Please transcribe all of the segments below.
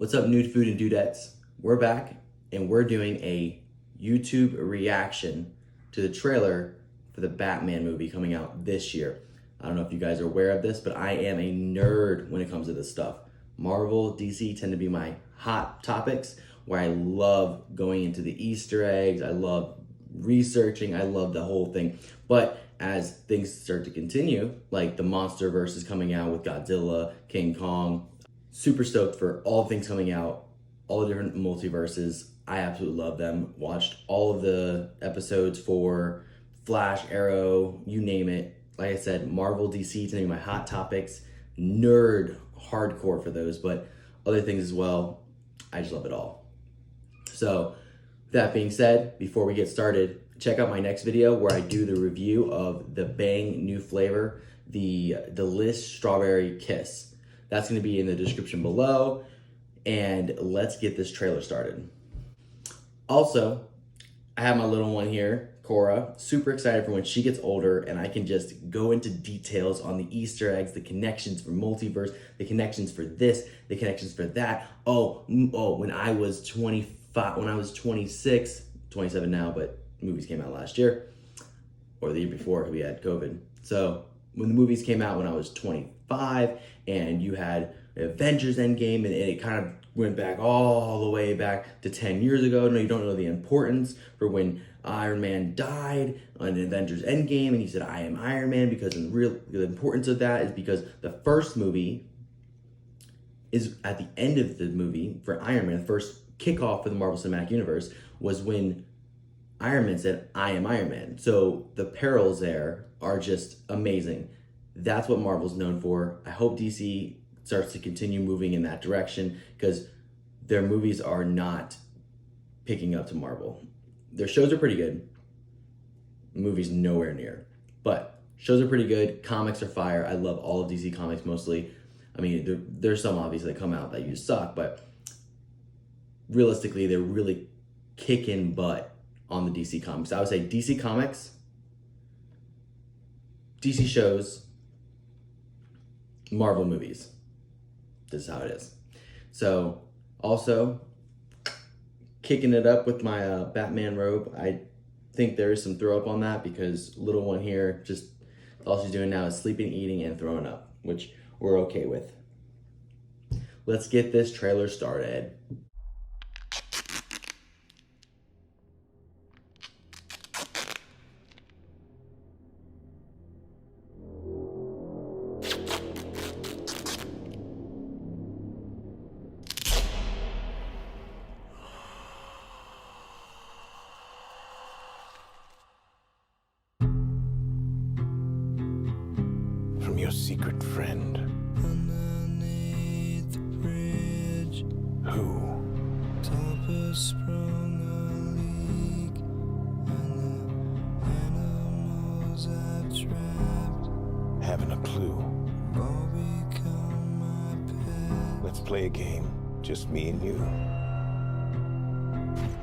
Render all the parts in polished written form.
What's up, nude food and dudettes? We're back and we're doing a YouTube reaction to the trailer for the Batman movie coming out this year. I don't know if you guys are aware of this, but I am a nerd when it comes to this stuff. Marvel, DC tend to be my hot topics where I love going into the Easter eggs. I love researching. I love the whole thing. But as things start to continue, like the MonsterVerse is coming out with Godzilla, King Kong, super stoked for all things coming out, all the different multiverses. I absolutely love them. Watched all of the episodes for Flash, Arrow, you name it. Like I said, Marvel, DC tend to be my hot topics. Nerd hardcore for those, but other things as well. I just love it all. So that being said, before we get started, check out my next video where I do the review of the Bang new flavor, the DELSISH Strawberry Kiss. That's going to be in the description below, and let's get this trailer started. Also, I have my little one here, Cora, super excited for when she gets older and I can just go into details on the Easter eggs, the connections for multiverse, the connections for this, the connections for that. When I was 25, when I was 26, 27 now, but movies came out last year, or the year before, we had COVID. So when the movies came out when I was 25, and you had Avengers Endgame, and it kind of went back all the way back to 10 years ago. No, you don't know the importance for when Iron Man died on Avengers Endgame, and he said, I am Iron Man, because the importance of that is because the first movie is at the end of the movie for Iron Man. The first kickoff for the Marvel Cinematic Universe was when Iron Man said, I am Iron Man. So the parallels there are just amazing. That's what Marvel's known for. I hope DC starts to continue moving in that direction, because their movies are not picking up to Marvel. Their shows are pretty good. Movies nowhere near. But shows are pretty good. Comics are fire. I love all of DC comics mostly. I mean, there's some obviously that come out that you suck, but realistically, they're really kicking butt on the DC comics. I would say DC comics, DC shows, Marvel movies. This is how it is. So, also, kicking it up with my Batman robe. I think there is some throw up on that, because little one here, just all she's doing now is sleeping, eating, and throwing up, which we're okay with. Let's get this trailer started. From your secret friend. Underneath the bridge, Who? top has sprung a leak, and the animals I've trapped Haven't a clue. all become my pet. Let's play a game. Just me and you.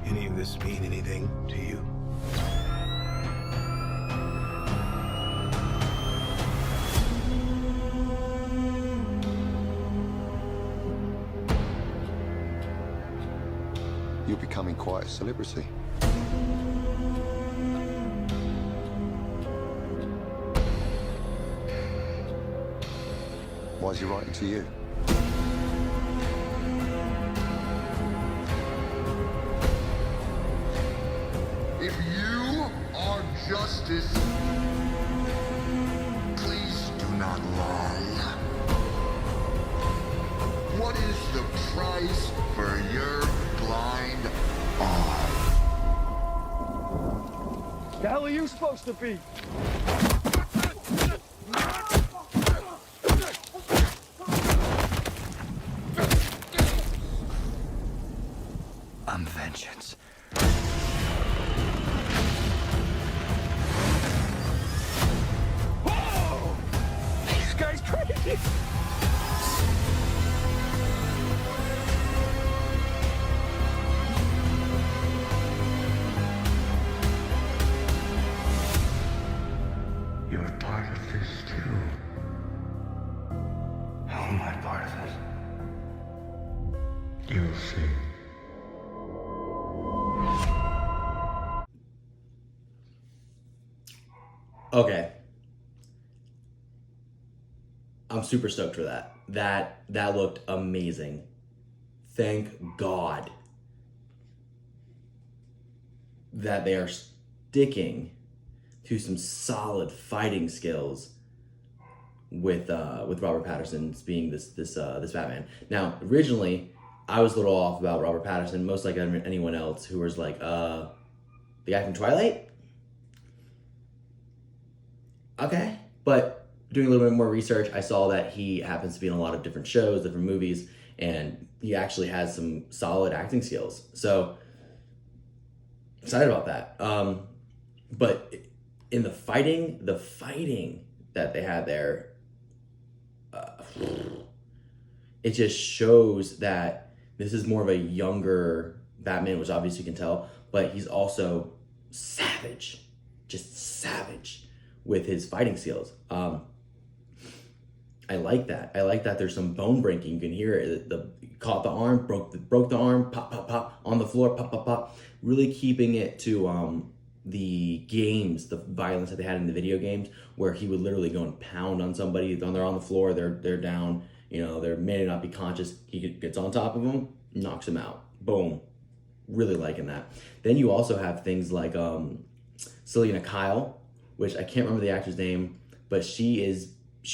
Any of this mean anything to you? You're becoming quite a celebrity. Why is he writing to you? If you are justice, please do not lie. What is the price for your blind eye? The hell are you supposed to be? I'm vengeance. Whoa! This guy's crazy! You're part of this too. How am I part of it? You'll see. Okay. I'm super stoked for that. That looked amazing. Thank God that they are sticking to some solid fighting skills with Robert Pattinson being this Batman. Now, originally, I was a little off about Robert Pattinson, most like anyone else who was like, the guy from Twilight? Okay. But doing a little bit more research, I saw that he happens to be in a lot of different shows, different movies, and he actually has some solid acting skills. So, excited about that. But in the fighting that they had there, it just shows that this is more of a younger Batman, which obviously you can tell, but he's also savage, just savage with his fighting skills. I like that. I like that there's some bone breaking. You can hear it. Caught the arm, broke the arm, pop, pop, pop, on the floor, pop, pop, pop. Really keeping it to the games, the violence that they had in the video games, where he would literally go and pound on somebody. They're on the floor, they're down, you know, they may not be conscious. He gets on top of them, knocks him out. Boom. Really liking that. Then you also have things like Selena Kyle, which I can't remember the actor's name, but she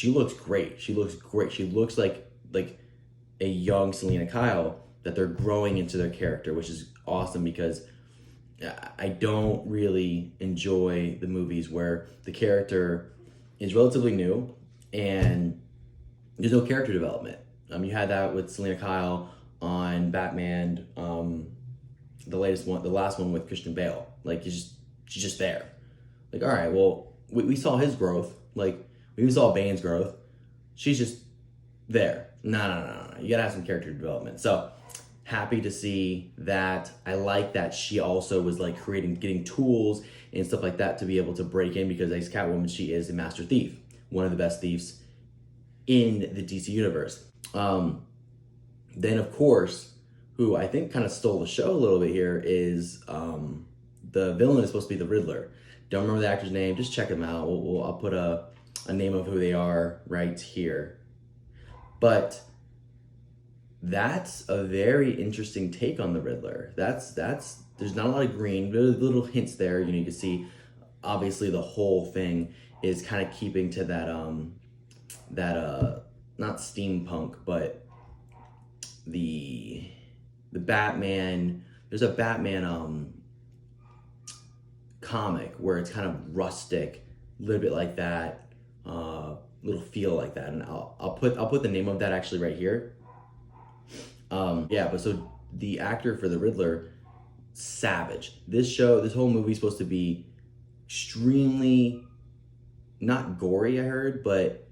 looks great. She looks great. She looks like a young Selena Kyle that they're growing into their character, which is awesome because I don't really enjoy the movies where the character is relatively new and there's no character development. You had that with Selena Kyle on Batman, the latest one, the last one with Christian Bale. Like she's just there. Like, all right, well, we saw his growth. Like we saw Bane's growth. She's just there. No. You gotta have some character development. So happy to see that. I like that she also was like getting tools and stuff like that to be able to break in, because as Catwoman, she is a master thief, one of the best thieves in the DC universe. Then of course, who I think kind of stole the show a little bit here is the villain is supposed to be the Riddler. Don't remember the actor's name. Just check him out. I'll put a name of who they are right here. But that's a very interesting take on the Riddler. That's there's not a lot of green, little hints there. You know, you can see obviously the whole thing is kind of keeping to that not steampunk, but the Batman. There's a Batman comic where it's kind of rustic, a little bit like that, little feel like that, and I'll put the name of that actually right here. But so the actor for the Riddler, savage. This whole movie is supposed to be extremely not gory, I heard, but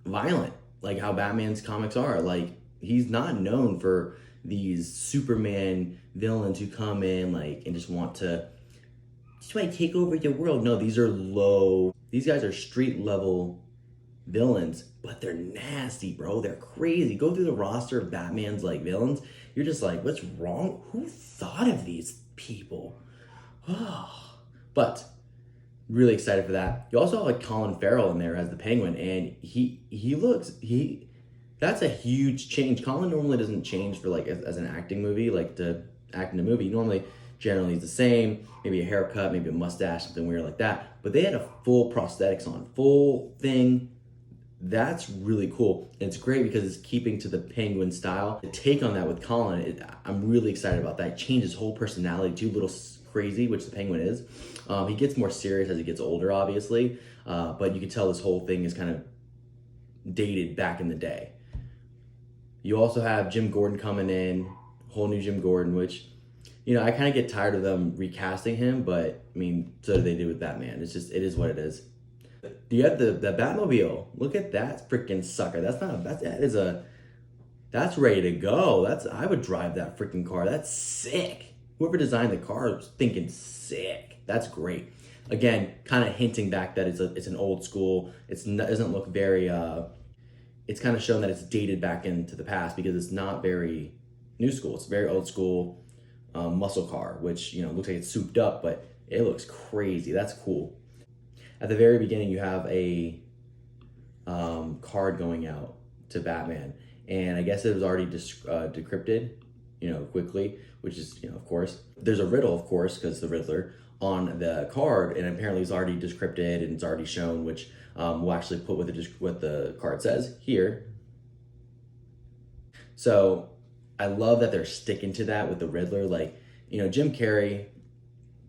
violent, like how Batman's comics are. Like he's not known for these Superman villains who come in like and just want to take over your world. No, these guys are street level villains, but they're nasty, bro. They're crazy. Go through the roster of Batman's like villains. You're just like, what's wrong? Who thought of these people? But really excited for that. You also have like Colin Farrell in there as the Penguin, and that's a huge change. Colin normally doesn't change for like as an acting movie, like to act in a movie. Normally, generally is the same, maybe a haircut, maybe a mustache, something weird like that. But they had a full prosthetics on, full thing. That's really cool. And it's great because it's keeping to the Penguin style. The take on that with Colin, I'm really excited about that. It changes his whole personality too, a little crazy, which the Penguin is. He gets more serious as he gets older, obviously. But you can tell this whole thing is kind of dated back in the day. You also have Jim Gordon coming in, whole new Jim Gordon, which, you know, I kind of get tired of them recasting him, but I mean, so do they do with Batman. It is what it is. You have the Batmobile. Look at that freaking sucker. That's ready to go. I would drive that freaking car. That's sick. Whoever designed the car was thinking sick. That's great. Again, kind of hinting back that it's an old school. It doesn't look very. It's kind of shown that it's dated back into the past because it's not very new school. It's very old school muscle car, which, you know, looks like it's souped up, but it looks crazy. That's cool. At the very beginning, you have a card going out to Batman, and I guess it was already decrypted, you know, quickly, which is, you know, of course. There's a riddle, of course, because the Riddler on the card, and apparently it's already decrypted and it's already shown, which we'll actually put what the card says here. So I love that they're sticking to that with the Riddler. Like, you know, Jim Carrey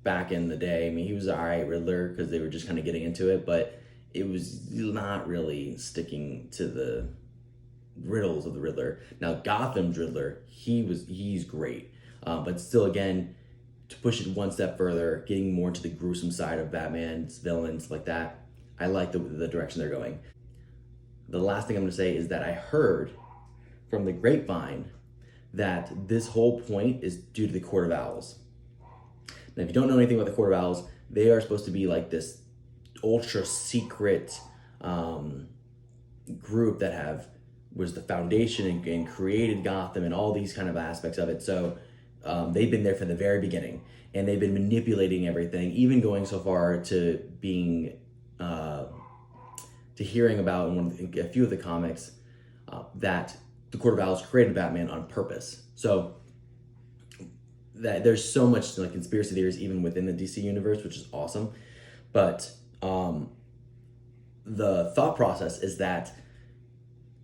back in the day, I mean, he was an alright Riddler because they were just kind of getting into it, but it was not really sticking to the riddles of the Riddler. Now, Gotham's Riddler, he's great. But still, again, to push it one step further, getting more to the gruesome side of Batman's villains like that, I like the direction they're going. The last thing I'm going to say is that I heard from the grapevine that this whole point is due to the Court of Owls. Now, if you don't know anything about the Court of Owls, they are supposed to be like this ultra secret group that was the foundation and created Gotham and all these kind of aspects of it. So they've been there from the very beginning, and they've been manipulating everything, even going so far to being to hearing about in a few of the comics that the Court of Owls created Batman on purpose. So that there's so much like conspiracy theories even within the DC universe, which is awesome. But the thought process is that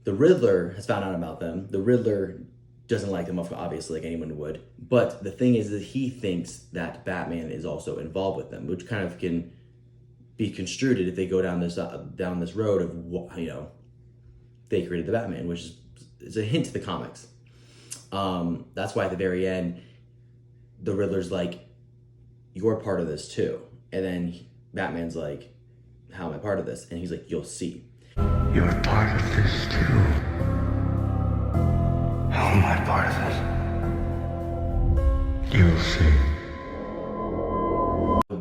the Riddler has found out about them. The Riddler doesn't like them, obviously, like anyone would. But the thing is that he thinks that Batman is also involved with them, which kind of can be construed if they go down this road of, you know, they created the Batman, which is a hint to the comics. That's why at the very end, the Riddler's like, you're part of this too. And then Batman's like, how am I part of this? And he's like, you'll see. You're part of this too. How am I part of this? You'll see.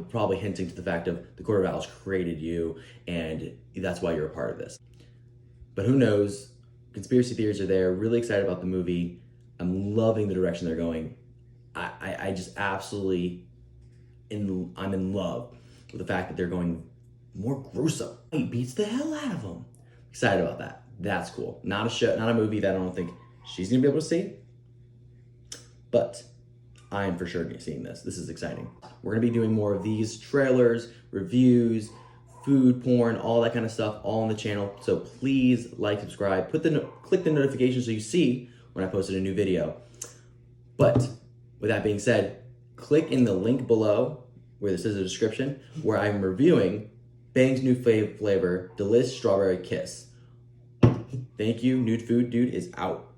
Probably hinting to the fact of the Court of Owls created you, and that's why you're a part of this. But who knows? Conspiracy theories are there. Really excited about the movie. I'm loving the direction they're going. I just absolutely, I'm in love with the fact that they're going more gruesome. He beats the hell out of him. Excited about that. That's cool. Not a show, not a movie that I don't think she's gonna be able to see, but I am for sure gonna be seeing this. This is exciting. We're gonna be doing more of these trailers, reviews, food porn, all that kind of stuff, all on the channel. So please like, subscribe, click the notification so you see when I posted a new video. But with that being said, click in the link below where this is a description, where I'm reviewing Bang's new flavor, DELSISH Strawberry Kiss. Thank you. Nude Food Dude is out.